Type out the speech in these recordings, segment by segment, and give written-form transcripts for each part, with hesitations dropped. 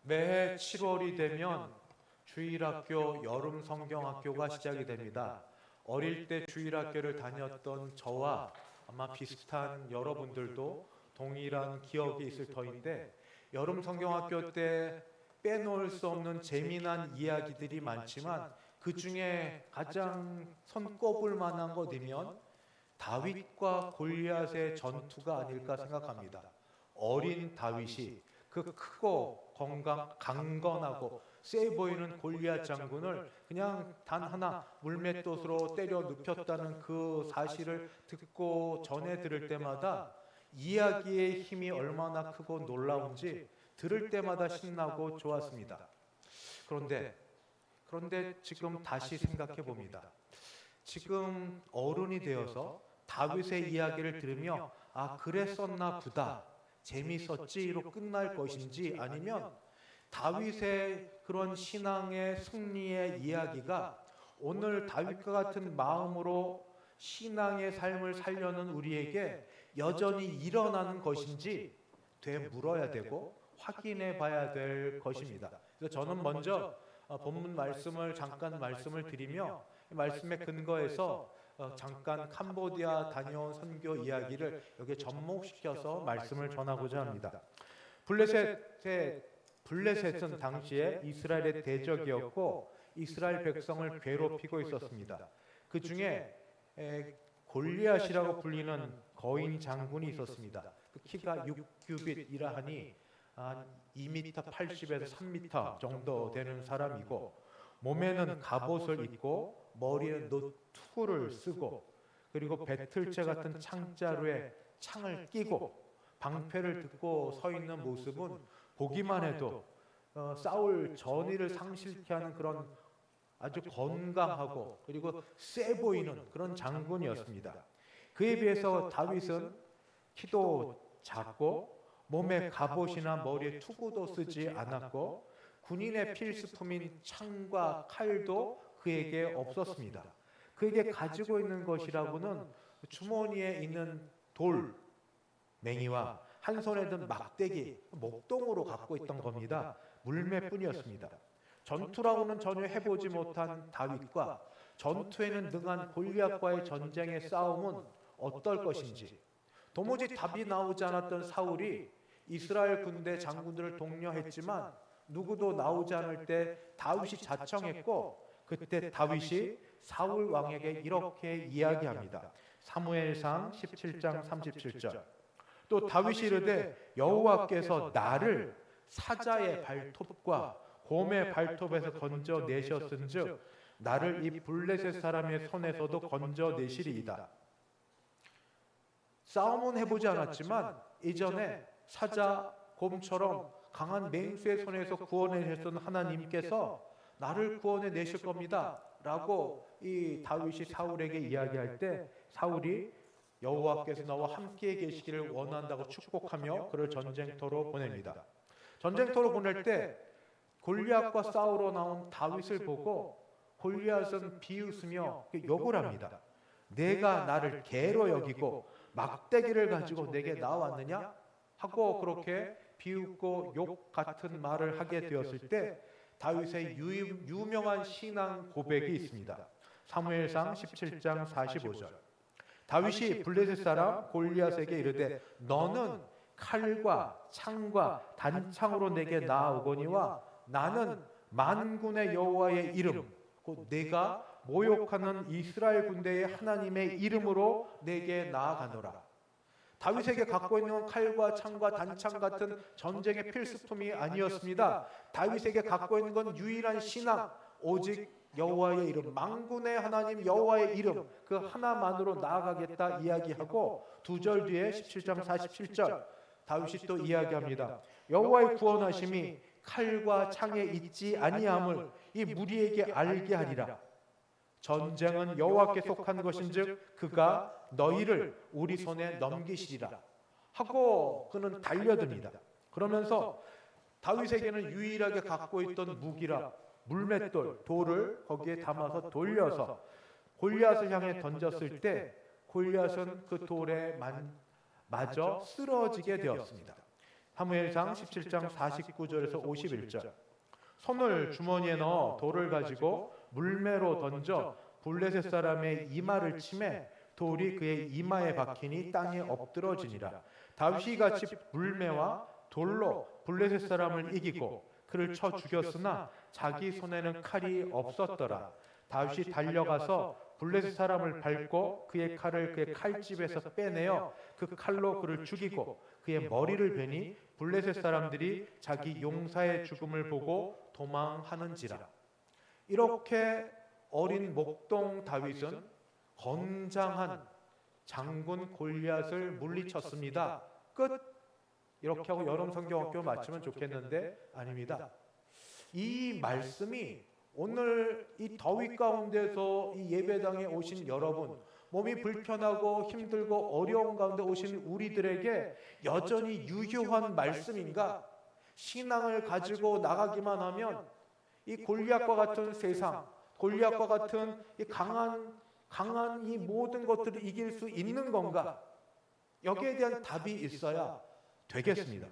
매해 7월이 되면 주일학교 여름 성경학교가 시작이 됩니다. 어릴 때 주일학교를 다녔던 저와 아마 비슷한 여러분들도 동일한 기억이 있을 터인데, 여름 성경학교 때 빼놓을 수 없는 재미난 이야기들이 많지만 그 중에 가장 손꼽을 만한 것이면 다윗과 골리앗의 전투가 아닐까 생각합니다. 어린 다윗이 그 크고 강건하고 세 보이는 골리앗 장군을 그냥 단 하나 물맷돌로 때려 눕혔다는 그 사실을 듣고 전해 들을 때마다 이야기의 힘이 얼마나 크고 놀라운지 들을 때마다 신나고 좋았습니다. 그런데 지금 다시 생각해 봅니다. 지금 어른이 되어서 다윗의 이야기를 들으며 그랬었나 보다, 재밌었지로 끝날 것인지, 아니면 다윗의 그런 신앙의 승리의 이야기가 오늘 다윗과 같은 마음으로 신앙의 삶을 살려는 우리에게 여전히 일어나는 것인지 되물어야 되고 확인해 봐야 될 것입니다. 그래서 저는 먼저 본문 말씀을 잠깐 말씀을 드리며 말씀의 근거에서 잠깐 캄보디아 다녀온 선교 이야기를 여기에 접목시켜서 말씀을 전하고자 합니다. 블레셋은 당시에 이스라엘의 대적이었고 이스라엘 백성을 괴롭히고 있었습니다. 그 중에 골리앗이라고 불리는 거인 장군이 있었습니다. 그 키가 6규빗이라 하니 2m 80에서 3m 정도 되는 사람이고, 몸에는 갑옷을 입고 머리에 노투를 쓰고, 그리고 배틀채 같은 창자루에 창을 끼고 방패를 들고 서 있는 모습은 보기만 해도 싸울 전의를 상실케 하는 그런 아주 건강하고 그리고 세 보이는 그런 장군이었습니다. 그에 비해서 다윗은 키도 작고 몸에 갑옷이나 머리에 투구도 쓰지 않았고 군인의 필수품인 창과 칼도 그에게 없었습니다. 그에게 가지고 있는 것이라고는 주머니에 있는 돌, 맹이와 한 손에 든 막대기, 목동으로 갖고 있던 겁니다. 물매뿐이었습니다. 전투라고는 전혀 해보지 못한 다윗과 전투에는 능한 골리앗과의 전쟁의 싸움은 어떨 것인지, 도무지 답이 나오지 않았던 사울이 이스라엘 군대 장군들을 독려했지만 누구도 나오지 않을 때 다윗이 자청했고, 그때 다윗이 사울 왕에게 이렇게 이야기합니다. 사무엘상 17장 37절. 또 다윗이 이르되 여호와께서 나를 사자의 발톱과 곰의 발톱에서 건져내셨은즉 나를 이 블레셋 사람의 손에서도 건져내시리이다. 싸움은 해보지 않았지만 이전에 사자, 곰처럼 강한 맹수의 손에서 구원해내셨던 하나님께서 나를 구원해내실 겁니다 라고 이 다윗이 사울에게 이야기할 때, 사울이 여호와께서 나와 함께 계시기를 원한다고 축복하며 그를 전쟁터로 보냅니다. 전쟁터로 보낼 때 골리앗과 싸우러 나온 다윗을 보고 골리앗은 비웃으며 욕을 합니다. 내가 나를 개로 여기고 막대기를 가지고 내게 나왔느냐? 하고 그렇게 비웃고 욕 같은 말을 하게 되었을 때 다윗의 유명한 신앙 고백이 있습니다. 사무엘상 17장 45절. 다윗이 블레셋 사람 골리앗에게 이르되 너는 칼과 창과 단창으로 내게 나아오거니와 나는 만군의 여호와의 이름 곧 내가 모욕하는 이스라엘 군대의 하나님의 이름으로 내게 나아가노라. 다윗에게 갖고 있는 칼과 창과 단창 같은 전쟁의 필수품이 아니었습니다. 다윗에게 갖고 있는 건 유일한 신앙, 오직 여호와의 이름, 만군의 하나님 여호와의 이름, 그 하나만으로 나아가겠다 이야기하고 2절 뒤에 17장 47절 다윗이 또 이야기합니다. 여호와의 구원하심이 칼과 창에 있지 아니함을 이 무리에게 알게 하리라. 전쟁은 여호와께 속한 것인즉 그가 너희를 우리 손에 넘기시리라 하고 그는 달려듭니다. 그러면서 다윗에게는 유일하게 갖고 있던 무기라 물맷돌, 돌을 거기에 담아서 돌려서 골리앗을 향해 던졌을 때 골리앗은 그 돌에 맞아 쓰러지게 되었습니다. 사무엘상 17장 49절에서 51절. 손을 주머니에 넣어 돌을 가지고 물매로 던져 블레셋 사람의 이마를 치매 돌이 그의 이마에 박히니 땅에 엎드러지니라. 다윗이 같이 물매와 돌로 블레셋 사람을 이기고 그를 쳐 죽였으나 자기 손에는 칼이 없었더라. 다윗이 달려가서 블레셋 사람을 밟고 그의 칼을 그의 칼집에서 빼내어 그 칼로 그를 죽이고 그의 머리를 베니 블레셋 사람들이 자기 용사의 죽음을 보고 도망하는지라. 이렇게 어린 목동 다윗은 건장한 장군 골리앗을 물리쳤습니다. 끝. 이렇게 하고 여름 성경학교 마치면 좋겠는데 아닙니다. 이 말씀이 오늘 이 더위 가운데서 이 예배당에 오신 여러분, 몸이 불편하고 힘들고 어려운 가운데 오신 우리들에게 여전히 유효한 말씀인가? 신앙을 가지고 나가기만 하면 이 골리앗과 같은 세상, 골리앗과 같은 이 강한 이 모든 것들을 이길 수 있는 건가? 여기에 대한 답이 있어야 되겠습니다.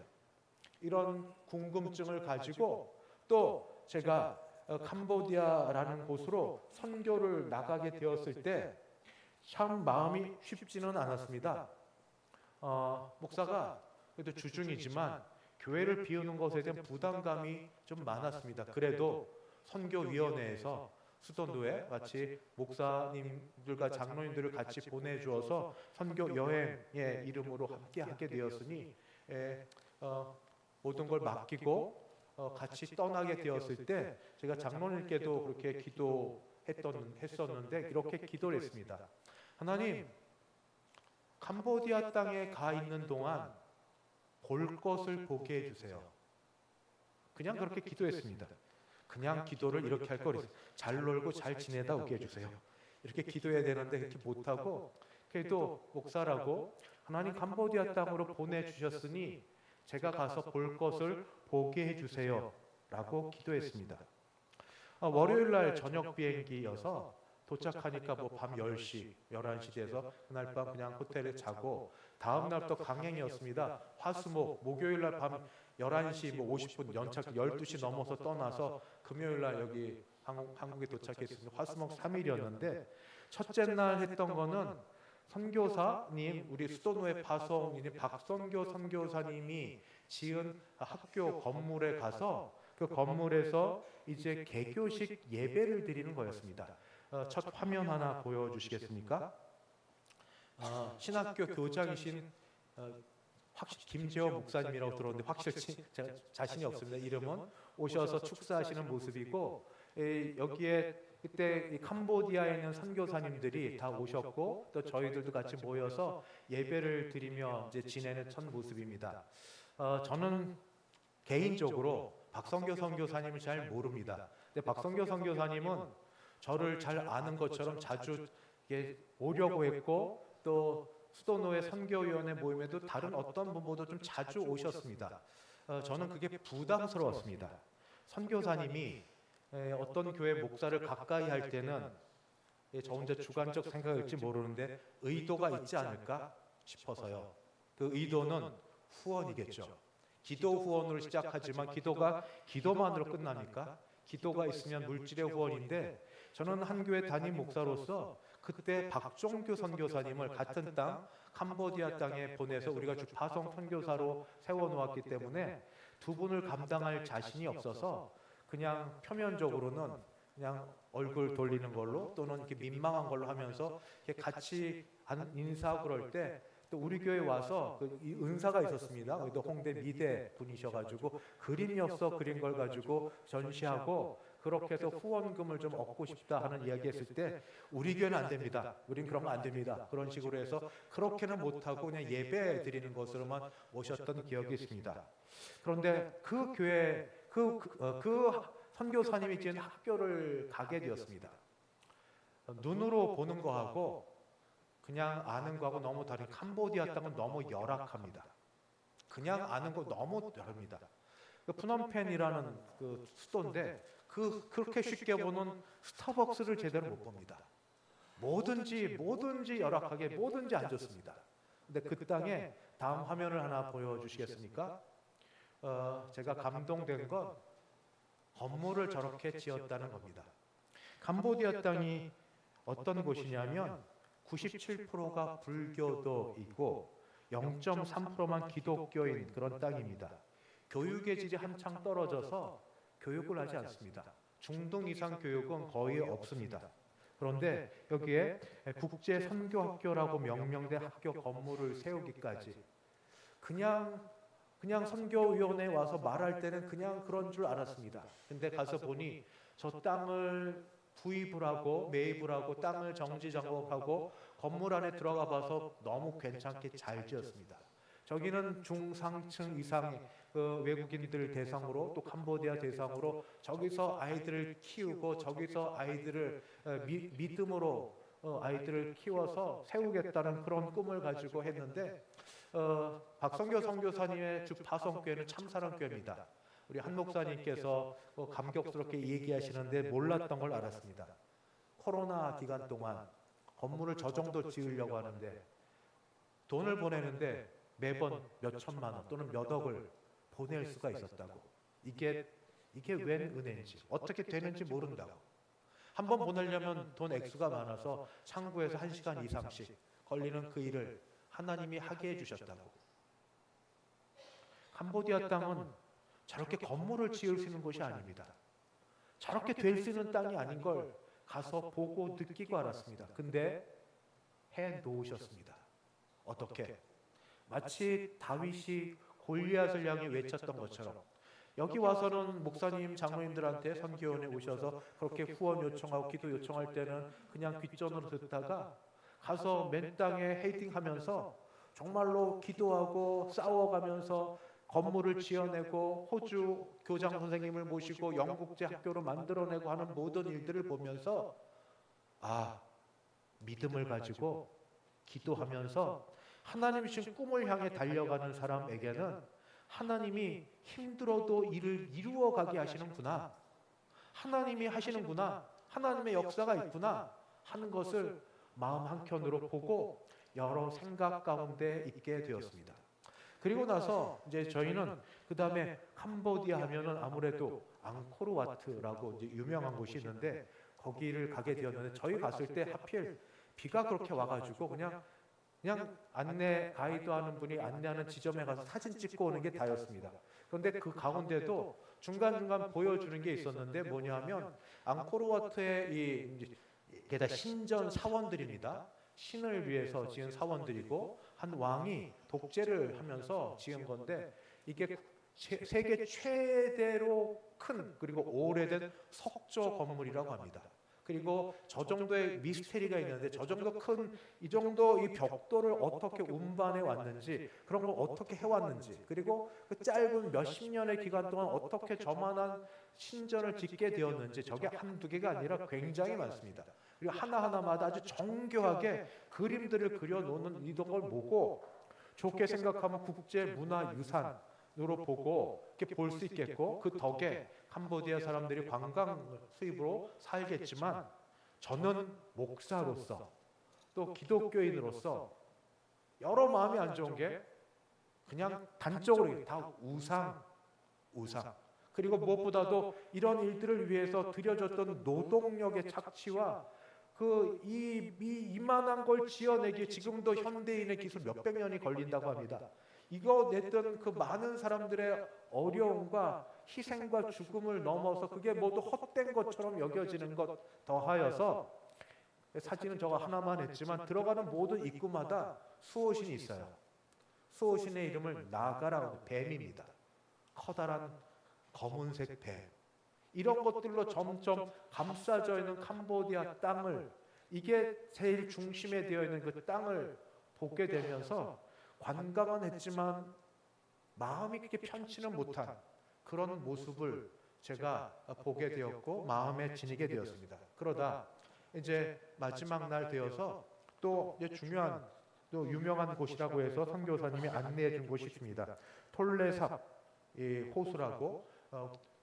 이런 궁금증을 가지고 또 제가 캄보디아라는 곳으로 선교를 나가게 되었을 때 참 마음이 쉽지는 않았습니다. 목사가 그래도 주중이지만 교회를 비우는 것에 대한 부담감이 좀 많았습니다. 그래도 선교위원회에서 수도도에 같이 목사님들과 장로님들을 같이 보내주어서 선교 여행의 이름으로 함께 하게 되었으니 모든 걸 맡기고 같이 떠나게 되었을 때 제가 장로님께도 그렇게 했었는데 이렇게 기도를 했습니다. 하나님, 캄보디아 땅에 가 있는 동안 볼 것을 보게 해주세요. 그냥 그렇게 기도했습니다. 그냥 기도를 이렇게 할 거리 잘 놀고 잘 지내다 오게 해주세요. 이렇게 기도해야 되는데 그렇게 못하고 그래도 목사라고 하나님 캄보디아 땅으로 보내주셨으니 제가 가서 볼 것을 보게 해주세요 라고 기도했습니다. 월요일날 저녁 비행기여서 도착하니까 뭐 밤 10시, 11시 돼서 그날 밤 그냥 호텔에 자고 다음날 또 강행이었습니다. 화수목, 목요일날 밤 11시 뭐 50분 연차 12시 넘어서 떠나서 금요일날 여기 한국에 도착했습니다. 화수목 3일이었는데 첫째 날 했던 거는 선교사님, 우리 수도노회 파송인 박선교 선교사님이 지은 학교 건물에 가서 그 건물에서 이제 개교식 예배를 드리는 거였습니다. 첫 화면 하나 보여주시겠습니까? 신학교 교장이신 김재호 목사님이라고 들었는데 확실히 제가 자신이 없습니다. 이름은 오셔서 축사하시는 모습이고 여기에 그때 캄보디아에 있는 선교사님들이 다 오셨고 또 저희들도 같이 모여서 예배를 드리며 이제 지내는 첫 모습입니다. 저는 개인적으로 박성교 선교사님을 잘 모릅니다. 근데 박성교 선교사님은 저를 잘 아는 것처럼 자주 오려고 했고 또 수도노회 선교위원회 모임에도 다른 어떤 분보다 좀 자주 오셨습니다. 저는 그게 부담스러웠습니다. 선교사님이 어떤 교회 목사를 가까이 할 때는 저 혼자 주관적 생각일지 모르는데 의도가 있지 않을까 싶어서요. 그 의도는 후원이겠죠. 기도 후원으로 시작하지만 기도가 기도만으로 끝납니까? 기도가 있으면 물질의 후원인데 저는 한 교회 담임 목사로서 그때 박종규 선교사님을 같은 땅 캄보디아 땅에 보내서 우리가 주파송 선교사로 세워놓았기 때문에 두 분을 감당할 자신이 없어서 그냥 표면적으로는 그냥 얼굴 돌리는 걸로 또는 이렇게 민망한 걸로 하면서 이렇게 같이 인사하고 그럴 때 또 우리 교회 와서 그 은사가 있었습니다. 또 홍대 미대 분이셔가지고 그림 엽서 그린 걸 가지고 전시하고 그렇게 해서 후원금을 좀 얻고 싶다 하는 이야기했을 때 우리 교회는 안 됩니다. 우린 그런 거 안 됩니다. 그런 식으로 해서 그렇게는 못하고 그냥 예배 드리는 것으로만 모셨던 기억이 있습니다. 그런데 그 교회 그 선교사님이 지은 학교를 가게 되었습니다. 눈으로 보는 거하고 그냥 아는 거하고 너무 다른 캄보디아 땅은 너무 열악합니다. 그냥 아는 거 너무 다릅니다. 그 푸놈펜이라는 그 수도인데 그렇게 쉽게 보는 스타벅스를 제대로 못 봅니다. 뭐든지 열악하게 뭐든지 안 좋습니다. 근데 그 땅에 다음 화면을 하나 보여주시겠습니까? 제가 감동된 건 건물을 저렇게 지었다는 겁니다. 캄보디아 땅이 어떤 곳이냐면 97%가 불교도이고 0.3%만 기독교인 그런 땅입니다. 교육의 질이 한창 떨어져서 교육을 하지 않습니다. 중등 이상 교육은 거의 없습니다. 그런데 여기에 국제 선교학교라고 명명된 학교 건물을 세우기까지 그냥 선교위원회에 와서 말할 때는 그냥 그런 줄 알았습니다. 근데 가서 보니 저 땅을 구입을 하고 매입을 하고 땅을 정지 작업하고 건물 안에 들어가 봐서 너무 괜찮게 잘 지었습니다. 저기는 중상층 이상의 외국인들 대상으로 또 캄보디아 대상으로 저기서 아이들을 키우고 저기서 아이들을 믿음으로 아이들을 키워서 세우겠다는 그런 꿈을 가지고 했는데 박성교 선교사님의 주파성교회는 참사랑교회입니다. 우리 한 목사님께서 감격스럽게 얘기하시는데 몰랐던 걸 알았습니다. 코로나 기간 동안 건물을 저 정도 지으려고 하는데 돈을 보내는데 매번 몇 천만 원 또는 몇 억을 보낼 수가 있었다고. 이게 웬 은혜인지 어떻게 되는지 모른다고. 한번 보내려면 돈 액수가 많아서 창구에서 1시간 이상씩 걸리는 그 일을 하나님이 하게 해주셨다고. 캄보디아 땅은 저렇게 건물을 지을 수 있는 곳이 아닙니다. 저렇게 될 수 있는 땅이 아닌 걸 가서 보고 느끼고 알았습니다. 근데 해 놓으셨습니다. 어떻게? 마치 다윗이 골리앗을 향해 외쳤던 것처럼 여기 와서는 목사님, 장로님들한테 선교원에 오셔서 그렇게 후원 요청하고 기도 요청할 때는 그냥 귓전으로 듣다가 가서 맨 땅에 헤이팅하면서 정말로 기도하고 싸워가면서 건물을 지어내고 호주 교장 선생님을 모시고 영국제 학교로 만들어내고 하는 모든 일들을 보면서 믿음을 가지고 기도하면서 하나님 주신 꿈을 향해 달려가는 사람에게는 하나님이 힘들어도 일을 이루어가게 하시는구나, 하나님이 하시는구나, 하나님의 역사가 있구나 하는 것을 마음 한켠으로 보고 여러 생각 가운데 있게 되었습니다. 그리고 나서 이제 저희는 그 다음에 캄보디아 하면은 아무래도 앙코르와트라고 이제 유명한 곳이 있는데 거기를 가게 되었는데 저희 갔을 때 하필 비가 그렇게 와가지고 그냥 안내 가이드 하는 분이 안내하는 지점에 가서 사진 찍고 오는 게 다였습니다. 그런데 그 가운데도 중간중간 보여주는 게 있었는데 뭐냐면 앙코르와트의 게다가 신전 사원들입니다. 신을 위해서 지은 사원들이고 한 왕이 독재를 하면서 지은 건데 이게 세계 최대로 큰 그리고 오래된 석조 건물이라고 합니다. 그리고 저 정도의 미스테리가 있는데 저 정도 큰 이 정도 이 벽돌을 어떻게 운반해 왔는지 그런 걸 어떻게 해왔는지 그리고 그 짧은 몇십 년의 기간 동안 어떻게 저만한 신전을 짓게 되었는지 저게 한두 개가 아니라 굉장히 많습니다. 그리고 하나하나마다 아주 정교하게 그림들을 그려놓는 이런 걸 보고 좋게 생각하면 국제문화유산으로 보고 이렇게 볼 수 있겠고 그 덕에 캄보디아 사람들이 관광 수입으로 살겠지만 저는 목사로서 또 기독교인으로서 여러 마음이 안 좋은 게 그냥 단적으로 다 우상 그리고 무엇보다도 이런 일들을 위해서 들여줬던 노동력의 착취와 이만한 걸 지어내기에 지금도 현대인의 기술 몇백 년이 걸린다고 합니다. 이거 냈던 그 많은 사람들의 어려움과 희생과 죽음을 넘어서 그게 모두 헛된 것처럼 여겨지는 것 더하여서 사진은 저거 하나만 했지만 들어가는 모든 입구마다 수호신이 있어요. 수호신의 이름을 나가라 뱀입니다. 커다란 검은색 뱀. 이런 것들로 점점 감싸져 있는 캄보디아 땅을 이게 제일 중심에 되어 있는 그 땅을 보게 되면서 관광은 했지만 마음이 그렇게 편치는 못한 그런 모습을 제가 보게 되었고 마음에 지니게 되었습니다. 그러다 이제 마지막 날 되어서 또 이제 중요한 또 유명한 곳이라고 해서 선교사님이 안내해 준 곳이 있습니다. 톨레삽 호수라고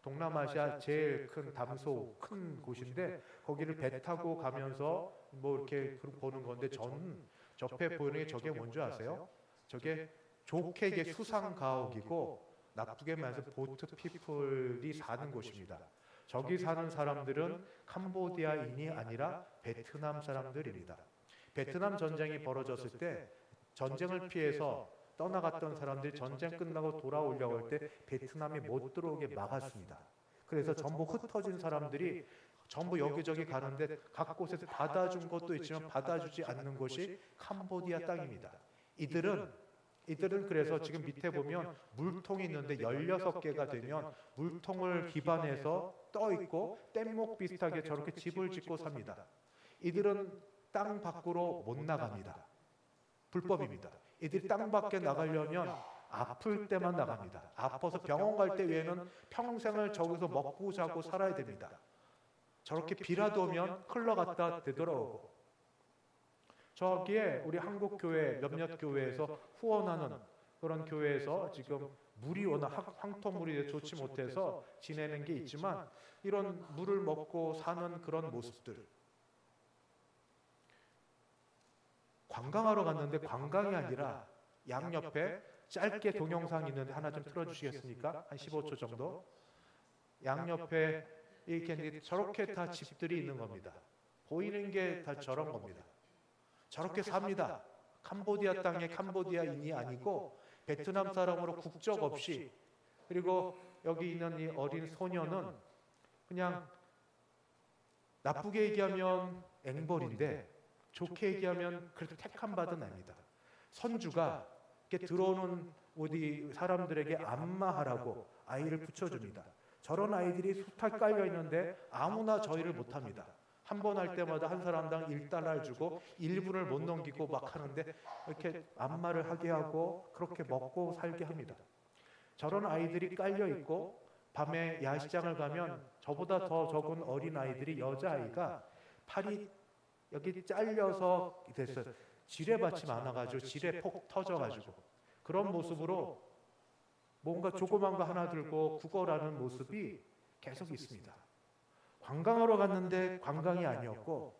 동남아시아 제일 큰 담소 큰 곳인데 거기를 배 타고 가면서 뭐 이렇게 보는 건데 저는 옆에 보이는 게 저게 뭔지 아세요? 저게 조개의 수상 가옥이고 나쁘게 말해서 보트 피플이 사는 곳입니다. 저기 사는 사람들은 캄보디아인이 아니라 베트남 사람들입니다. 베트남 전쟁이 벌어졌을 때 전쟁을 피해서 떠나갔던 사람들이 전쟁 끝나고 돌아오려고 할 때 베트남이 못 들어오게 막았습니다. 그래서 전부 흩어진 사람들이 전부 여기저기 가는데 각 곳에서 받아준 것도 있지만 받아주지 않는 곳이 캄보디아 땅입니다. 이들은 그래서 지금 밑에 보면 물통이 있는데 16개가 되면 물통을 기반해서 떠 있고 뗏목 비슷하게 저렇게 집을 짓고 삽니다. 이들은 땅 밖으로 못 나갑니다. 불법입니다. 이들이 땅 밖에 나가려면 아플 때만 나갑니다. 아파서 병원 갈 때 외에는 평생을 저기서 먹고 자고 살아야 됩니다. 저렇게 비라도 오면 흘러갔다 되돌아오고, 저기에 우리 한국 교회 몇몇 교회에서 후원하는 그런 교회에서 지금 물이 워낙 황토물이 좋지 못해서 지내는 게 있지만 이런 물을 먹고 사는 그런 모습들, 관광하러 갔는데 관광이 아니라 양옆에 짧게 동영상이 있는데 하나 좀 틀어주시겠습니까? 한 15초 정도. 양옆에 이렇게 저렇게 다 집들이 있는 겁니다. 보이는 게 다 저런 겁니다. 저렇게 삽니다. 캄보디아 땅에 캄보디아인이 아니고 베트남 사람으로 국적 없이, 그리고 여기 있는 이 어린 소녀는 그냥 나쁘게 얘기하면 앵벌인데 좋게 얘기하면 그래도 택함 받은 아입니다. 선주가 이렇게 들어오는 우리 사람들에게 안마하라고 아이를 붙여줍니다. 저런 아이들이 수탈 깔려 있는데 아무나 저희를 못합니다. 한 번 할 때마다 한 사람당 1달러를 주고 1분을 못 넘기고 막 하는데 이렇게 안마를 하게 하고 그렇게 먹고 살게 합니다. 저런 아이들이 깔려 있고 밤에 야시장을 가면 저보다 더 적은 어린 아이들이, 여자아이가 팔이 여기 잘려서 됐어요. 지뢰밭이 많아가지고 지뢰 폭 터져가지고 그런 모습으로 뭔가 조그만 거 하나 들고 구걸하는 모습이 계속 있습니다. 관광하러 갔는데 관광이 아니었고,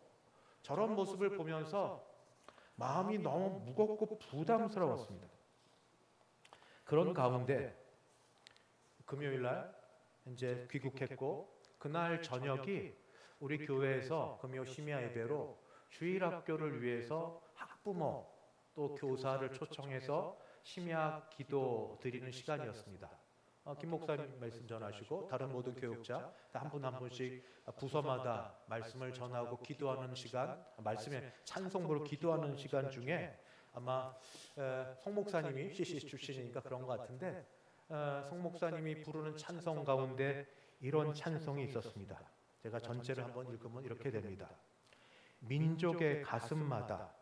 저런 모습을 보면서 마음이 너무 무겁고 부담스러웠습니다. 그런 가운데 금요일날 이제 귀국했고, 그날 저녁이 우리 교회에서 금요 심야 예배로 주일학교를 위해서 학부모 또 교사를 초청해서 심야 기도 드리는 시간이었습니다. 김 목사님 말씀 전하시고 다른 모든 교육자 한 분 한 분씩 부서마다 말씀을 전하고 기도하는 시간, 말씀에 찬송부로 기도하는 시간 중에 아마 송 목사님이 CC 출신이니까 그런 것 같은데, 송 목사님이 부르는 찬송 가운데 이런 찬송이 있었습니다. 제가 전체를 한번 읽으면 이렇게 됩니다. 민족의 가슴마다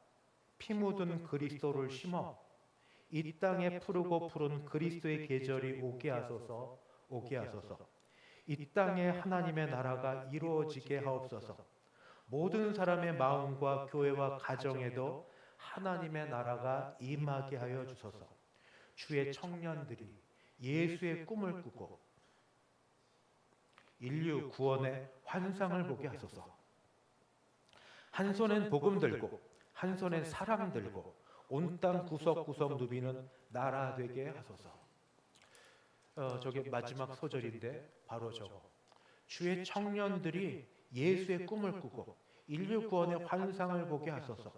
피 묻은 그리스도를 심어 이 땅에 푸르고 푸른 그리스도의 계절이 오게 하소서, 오게 하소서. 이 땅에 하나님의 나라가 이루어지게 하옵소서. 모든 사람의 마음과 교회와 가정에도 하나님의 나라가 임하게 하여 주소서. 주의 청년들이 예수의 꿈을 꾸고 인류 구원의 환상을 보게 하소서. 한 손엔 복음 들고 한 손엔 사랑 들고 온 땅 구석구석 누비는 나라 되게 하소서. 저게 마지막 소절인데 바로 저거. 주의 청년들이 예수의 꿈을 꾸고 인류 구원의 환상을 보게 하소서.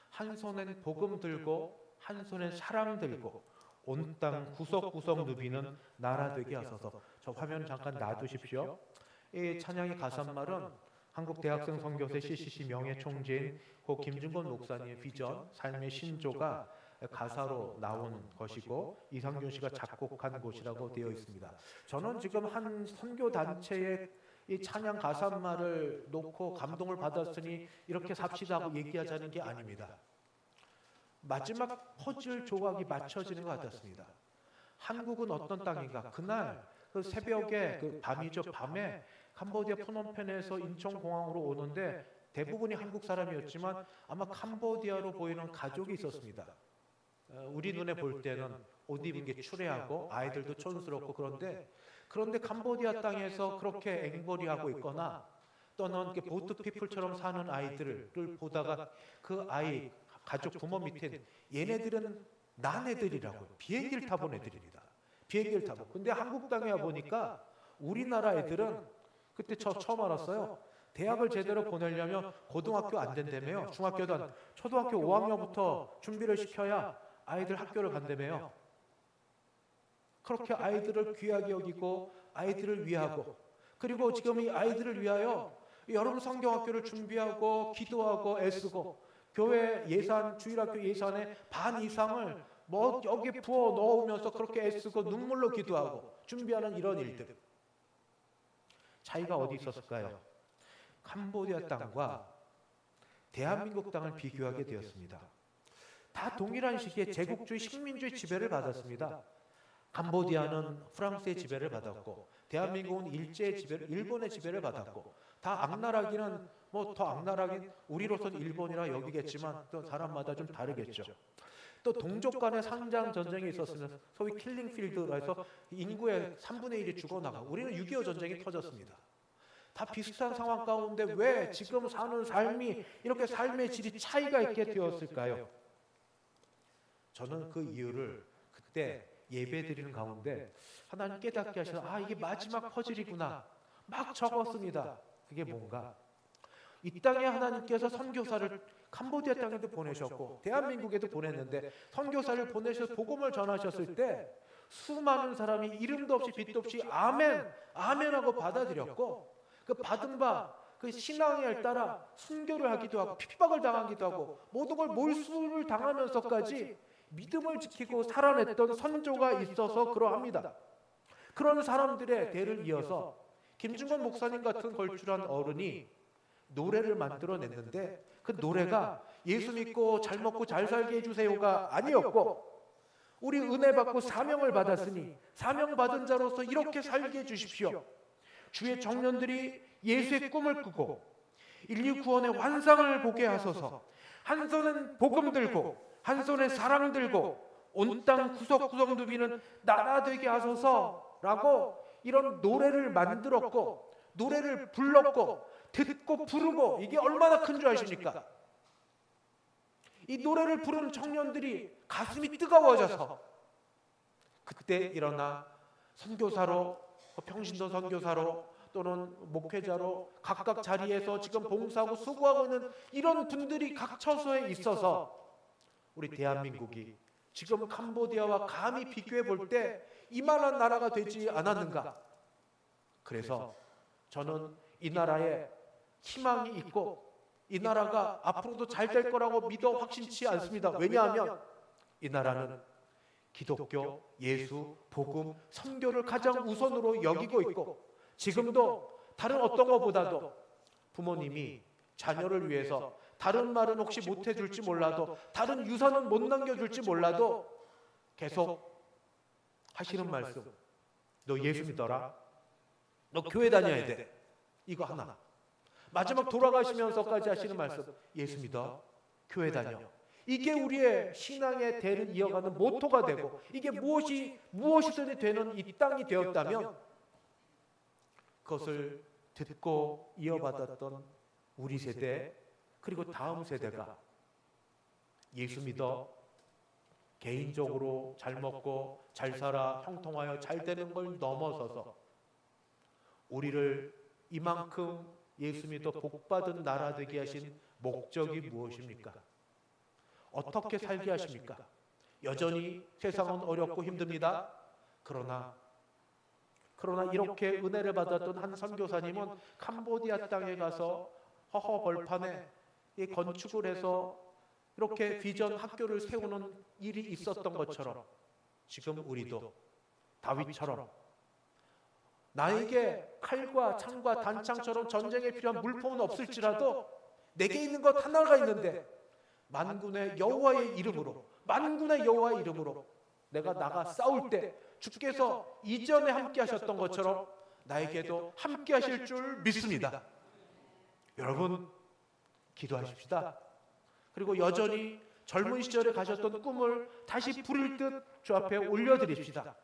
한 손엔 복음 들고 한 손엔 사랑 들고 온 땅 구석구석 누비는 나라 되게 하소서. 저 화면 잠깐 놔두십시오. 이 찬양의 가사말은 한국 대학생 선교회 CCC 명예총재인 고 김준건 목사님의 비전, 삶의 신조가 가사로 나온 것이고 이상균 씨가 작곡한 것이라고 되어 있습니다. 저는 지금 한 선교 단체의 이 찬양 가사말을 놓고 감동을 받았으니 이렇게 삽시다 하고 얘기하자는 게 아닙니다. 마지막 퍼즐 조각이 맞춰지는 것 같았습니다. 한국은 어떤 땅인가? 그날 그 새벽에, 그 밤이죠, 밤에 캄보디아 프놈펜에서 인천공항으로 오는데 대부분이 한국 사람이었지만 아마 캄보디아로 보이는 가족이 있었습니다. 우리 눈에 볼 때는 옷 입은 게 추레하고 아이들도 촌스럽고 그런데 캄보디아 땅에서 그렇게 앵벌이하고 있거나 또는 보트 피플처럼 사는 아이들을 보다가 그 아이 가족 부모 밑에 얘네들은 난 애들이라고요. 비행기를 타본 애들입니다. 비행기를 타고. 근데 한국 땅에 와 보니까 우리나라 애들은 그때 저 처음 알았어요. 대학을 제대로 보내려면 고등학교 안 된다며요. 중학교도 안, 초등학교 5학년부터 준비를 시켜야 아이들 학교를 간다며요. 그렇게 아이들을 귀하게 여기고 아이들을 위하고, 그리고 지금 이 아이들을 위하여 여러분 성경학교를 준비하고 기도하고 애쓰고, 교회 예산, 주일학교 예산의 반 이상을 뭐 여기 부어 넣으면서 그렇게 애쓰고 눈물로 기도하고 준비하는 이런 일들. 차이가 어디 있었을까요? 캄보디아 땅과 대한민국 땅을 비교하게 되었습니다. 다 동일한 시기에 제국주의 식민주의 지배를 받았습니다. 캄보디아는 프랑스의 지배를 받았고, 대한민국은 일제의 지배를, 일본의 지배를 받았고, 다 악나라기는 뭐 더 악나라긴 우리로서는 일본이라 여기겠지만 또 사람마다 좀 다르겠죠. 또 동족 간의 상장 전쟁이 있었으면 소위 킬링필드라 해서 인구의 3분의 1이 죽어나가고, 우리는 6.25 전쟁이 터졌습니다. 다 비슷한 상황 가운데 왜 지금 사는 삶이 이렇게 삶의 질이 차이가 있게 되었을까요? 저는 그 이유를 그때 예배 드리는 가운데 하나님 깨닫게 하셔서, 아, 이게 마지막 퍼즐이구나 막 적었습니다. 그게 뭔가, 이 땅에 하나님께서 선교사를 캄보디아 땅에도 보내셨고 대한민국에도 보냈는데, 선교사를 보내셔서 복음을 전하셨을 때 수많은 사람이 이름도 없이 빛도 없이 아멘 아멘 하고 받아들였고, 그 받은 바 그 신앙에 따라 순교를 하기도 하고 핍박을 당하기도 하고 모든 걸 몰수를 당하면서까지 믿음을 지키고 살아냈던 선조가 있어서 그러합니다. 그런 사람들의 대를 이어서 김중건 목사님 같은 걸출한 어른이 노래를 만들어냈는데, 그 노래가 예수 믿고 잘 먹고 잘 살게 해주세요가 아니었고, 우리 은혜 받고 사명을 받았으니 사명 받은 자로서 이렇게 살게 해주십시오. 주의 청년들이 예수의 꿈을 꾸고 인류 구원의 환상을 보게 하소서. 한 손은 복음 들고 한 손에 사랑 들고 온 땅 구석구석 누비는 나라 되게 하소서라고 이런 노래를 만들었고, 노래를 불렀고, 듣고 부르고, 이게 얼마나 큰 줄 아십니까? 이 노래를 부르는 청년들이 가슴이 뜨거워져서 그때 일어나 선교사로, 평신도 선교사로 또는 목회자로 각각 자리에서 지금 봉사하고 수고하고 있는 이런 분들이 각 처소에 있어서 우리 대한민국이 지금 캄보디아와 감히 비교해 볼 때 이만한 나라가 되지 않았는가. 그래서 저는 이 나라에 희망이 있고 이 나라가 앞으로도 잘 될 거라고 믿어 확신치 않습니다. 왜냐하면 이 나라는 기독교, 예수, 복음, 선교를 가장 우선으로 여기고 있고, 지금도 다른 어떤 것보다도 부모님이 자녀를 위해서 다른 말은 혹시 못 해줄지 몰라도, 다른 유산은 못 남겨줄지 몰라도 계속 하시는 말씀, 너 예수 믿어라, 너 교회 다녀야 돼, 이거 하나. 마지막 돌아가시면서까지 하시는 말씀, 예수 믿어, 교회 다녀. 이게 우리의 신앙의 대를 이어가는 모토가 되고, 이게 무엇이든지 되는 이 땅이 되었다면 그것을 듣고 이어받았던 우리 세대, 그리고 다음 세대가 예수 믿어 개인적으로 잘 먹고 잘 살아 형통하여 잘 되는 걸 넘어서서 우리를 이만큼 예수 믿어 복받은 나라 되게 하신 목적이 무엇입니까? 어떻게 살게 하십니까? 여전히 세상은 어렵고 힘듭니다. 그러나 이렇게 은혜를 받았던 한 선교사님은 캄보디아 땅에 가서 허허벌판에 건축을 해서 이렇게 비전 학교를 세우는 일이 있었던 것처럼, 지금 우리도 다윗처럼 나에게 칼과 창과 단창처럼 전쟁에 필요한 물품은 없을지라도 내게 있는 것 하나가 있는데, 만군의 여호와의 이름으로, 만군의 여호와의 이름으로 내가 나가 싸울 때 주께서 이전에 함께 하셨던 것처럼 나에게도 함께 하실 줄 믿습니다. 여러분 기도하십시다. 그리고 여전히 젊은 시절에 가셨던 꿈을 다시 부릴 듯 주 앞에 올려드립시다.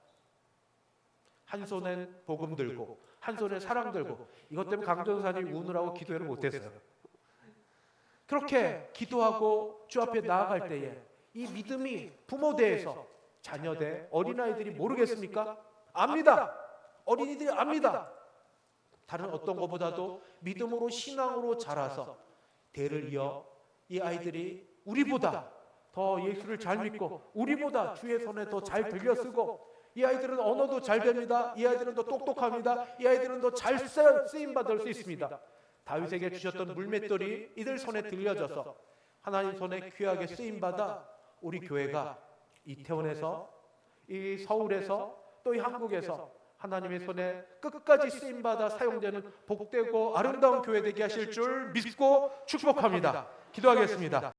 한 손엔 복음 들고 한 손에 사랑 들고, 이것 때문에 강전사님 우느라고 기도를 못했어요. 그렇게 기도하고 주 앞에 나아갈 때에 이 믿음이 부모대에서, 자녀대 어린아이들이 모르겠습니까? 압니다. 어린이들이 압니다. 다른 어떤 것보다도 믿음으로 신앙으로 자라서 대를 이어 이 아이들이 우리보다 더 예수를 잘 믿고 우리보다 주의 손에 더 잘 들려쓰고 이 아이들은 언어도 잘 됩니다. 이 아이들은 더 똑똑합니다. 이 아이들은 더 잘 쓰임받을 수 있습니다. 다윗에게 주셨던 물맷돌이 이들 손에 들려져서 하나님 손에 귀하게 쓰임받아 우리 교회가 이태원에서 이 서울에서 또 이 한국에서 하나님의 손에 끝까지 쓰임받아 사용되는 복되고 아름다운 교회 되게 하실 줄 믿고 축복합니다. 기도하겠습니다.